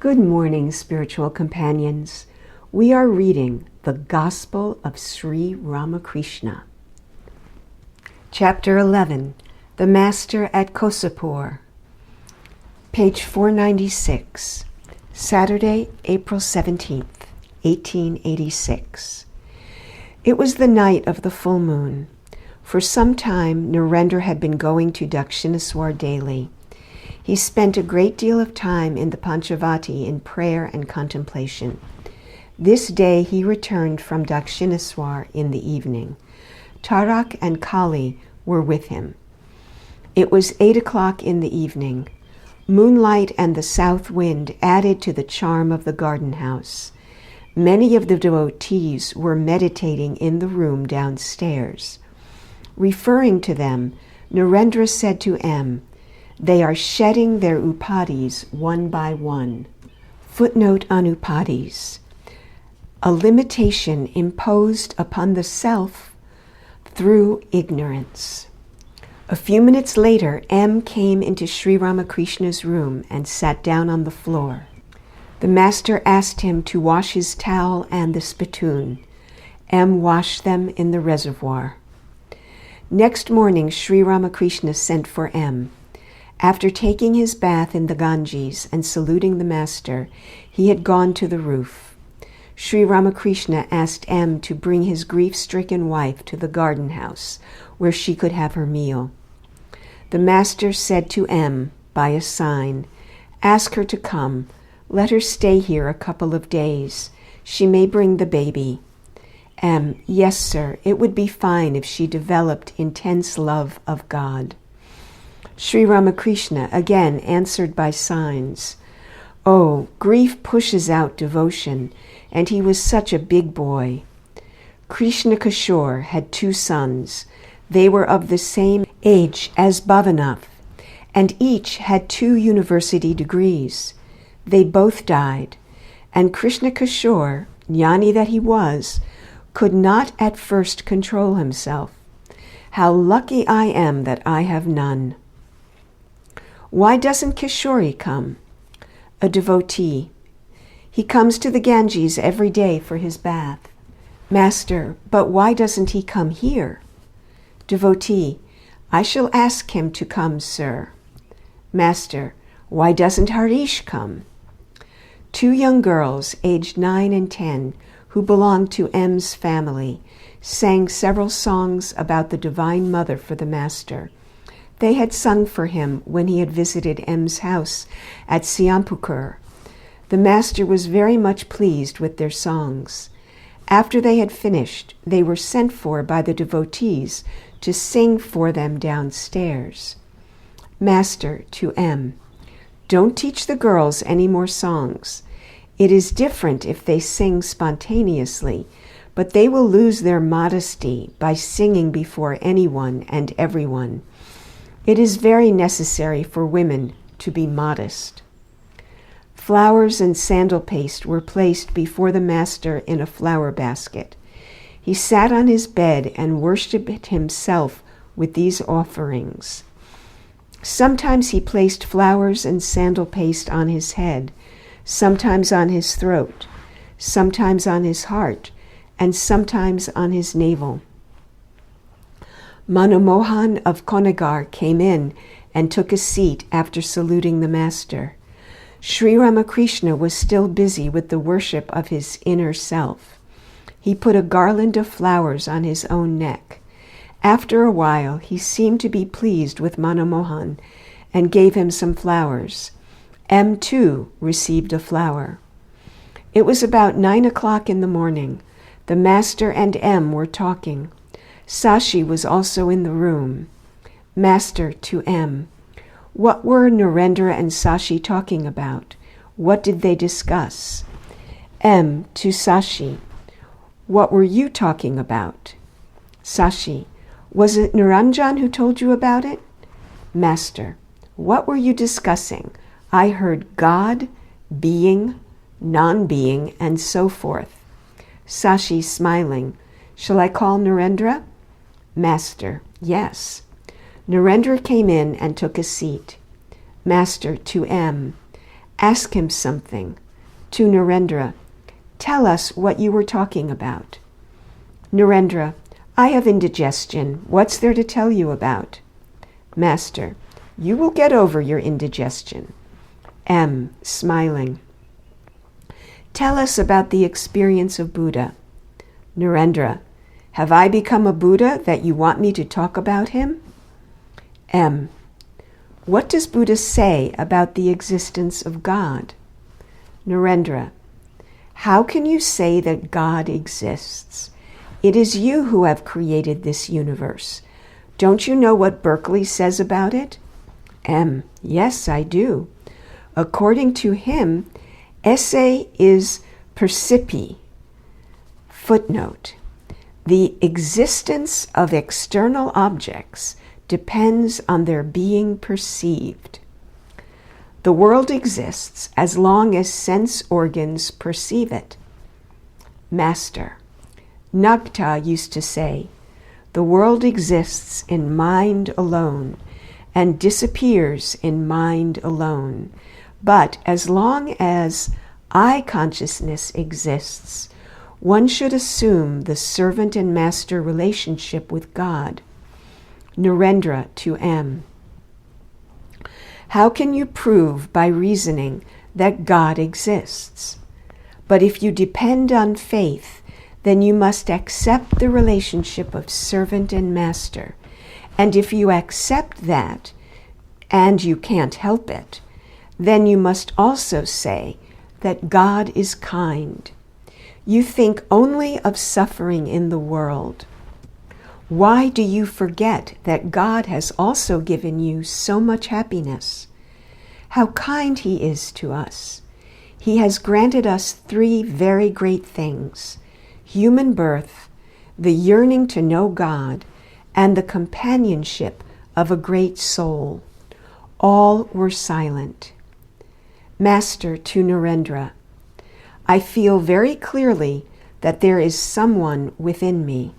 Good morning, spiritual companions. We are reading the Gospel of Sri Ramakrishna. Chapter 11, The Master at Kosapur. Page 496, Saturday, April 17th, 1886. It was the night of the full moon. For some time, Narendra had been going to Dakshineswar daily. He spent a great deal of time in the Panchavati in prayer and contemplation. This day he returned from Dakshineswar in the evening. Tarak and Kali were with him. It was 8 o'clock in the evening. Moonlight and the south wind added to the charm of the garden house. Many of the devotees were meditating in the room downstairs. Referring to them, Narendra said to M, "They are shedding their upadhis one by one." Footnote on upadhis: a limitation imposed upon the self through ignorance. A few minutes later, M came into Sri Ramakrishna's room and sat down on the floor. The master asked him to wash his towel and the spittoon. M washed them in the reservoir. Next morning, Sri Ramakrishna sent for M. After taking his bath in the Ganges and saluting the master, he had gone to the roof. Sri Ramakrishna asked M to bring his grief-stricken wife to the garden house, where she could have her meal. The master said to M, by a sign, "Ask her to come. Let her stay here a couple of days. She may bring the baby." M, "Yes, sir, it would be fine if she developed intense love of God." Sri Ramakrishna again answered by signs. "Oh, grief pushes out devotion, and he was such a big boy." Krishna Kishore had 2 sons. They were of the same age as Bhavanath, and each had 2 university degrees. They both died, and Krishna Kishore, jnani that he was, could not at first control himself. "How lucky I am that I have none." Why doesn't Kishori come? A devotee. He comes to the Ganges every day for his bath. Master, but why doesn't he come here? Devotee. I shall ask him to come, sir. Master, why doesn't Harish come? 2 young girls, aged 9 and 10, who belonged to M's family, sang several songs about the Divine Mother for the Master. They had sung for him when he had visited M's house at Siampukar. The master was very much pleased with their songs. After they had finished, they were sent for by the devotees to sing for them downstairs. Master to M, "Don't teach the girls any more songs. It is different if they sing spontaneously, but they will lose their modesty by singing before anyone and everyone. It is very necessary for women to be modest." Flowers and sandal paste were placed before the master in a flower basket. He sat on his bed and worshipped himself with these offerings. Sometimes he placed flowers and sandal paste on his head, sometimes on his throat, sometimes on his heart, and sometimes on his navel. Manomohan of Konagar came in and took a seat after saluting the master. Sri Ramakrishna was still busy with the worship of his inner self. He put a garland of flowers on his own neck. After a while, he seemed to be pleased with Manomohan and gave him some flowers. M, too, received a flower. It was about 9 o'clock in the morning. The master and M were talking. Sashi was also in the room. Master to M, "What were Narendra and Sashi talking about? What did they discuss?" M to Sashi, "What were you talking about?" Sashi, "Was it Niranjan who told you about it?" Master, "What were you discussing? I heard God, being, non-being, and so forth." Sashi, smiling, "Shall I call Narendra?" Master, "Yes." Narendra came in and took a seat. Master to M, Ask him something. To Narendra, tell us what you were talking about. Narendra, I have indigestion. What's there to tell you about? Master, you will get over your indigestion. M, smiling. Tell us about the experience of Buddha. Narendra, have I become a Buddha that you want me to talk about him? M, what does Buddha say about the existence of God? Narendra, how can you say that God exists? It is you who have created this universe. Don't you know what Berkeley says about it? M, yes, I do. According to him, esse is percipi. Footnote. The existence of external objects depends on their being perceived. The world exists as long as sense organs perceive it. Master. Nagta used to say, the world exists in mind alone and disappears in mind alone. But as long as I consciousness exists, one should assume the servant and master relationship with God. Narendra to M. How can you prove by reasoning that God exists? But if you depend on faith, then you must accept the relationship of servant and master. And if you accept that, and you can't help it, then you must also say that God is kind. You think only of suffering in the world. Why do you forget that God has also given you so much happiness? How kind He is to us. He has granted us 3 very great things: human birth, the yearning to know God, and the companionship of a great soul. All were silent. Master to Narendra, I feel very clearly that there is someone within me.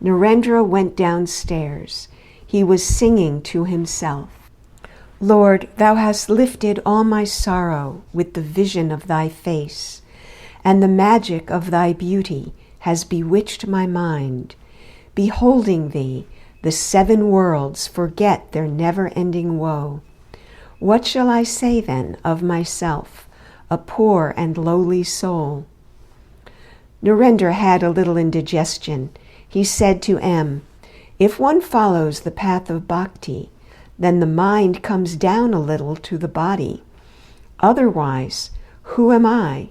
Narendra went downstairs. He was singing to himself. Lord, thou hast lifted all my sorrow with the vision of thy face, and the magic of thy beauty has bewitched my mind. Beholding thee, the 7 worlds forget their never-ending woe. What shall I say then of myself, a poor and lowly soul? Narendra had a little indigestion. He said to M, if one follows the path of bhakti, then the mind comes down a little to the body. Otherwise, who am I?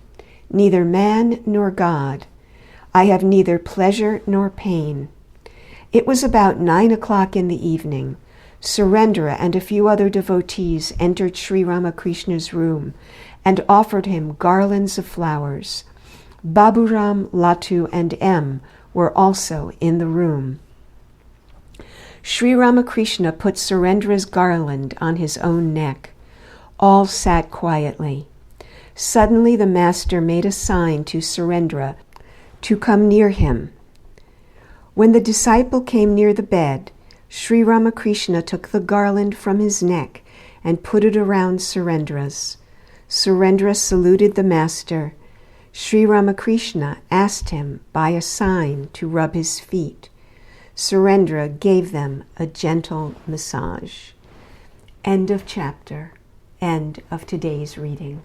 Neither man nor God. I have neither pleasure nor pain. It was about 9 o'clock in the evening. Narendra and a few other devotees entered Sri Ramakrishna's room and offered him garlands of flowers. Baburam, Latu, and M were also in the room. Sri Ramakrishna put Narendra's garland on his own neck. All sat quietly. Suddenly the master made a sign to Narendra to come near him. When the disciple came near the bed, Sri Ramakrishna took the garland from his neck and put it around Narendra's. Narendra saluted the master. Sri Ramakrishna asked him by a sign to rub his feet. Narendra gave them a gentle massage. End of chapter. End of today's reading.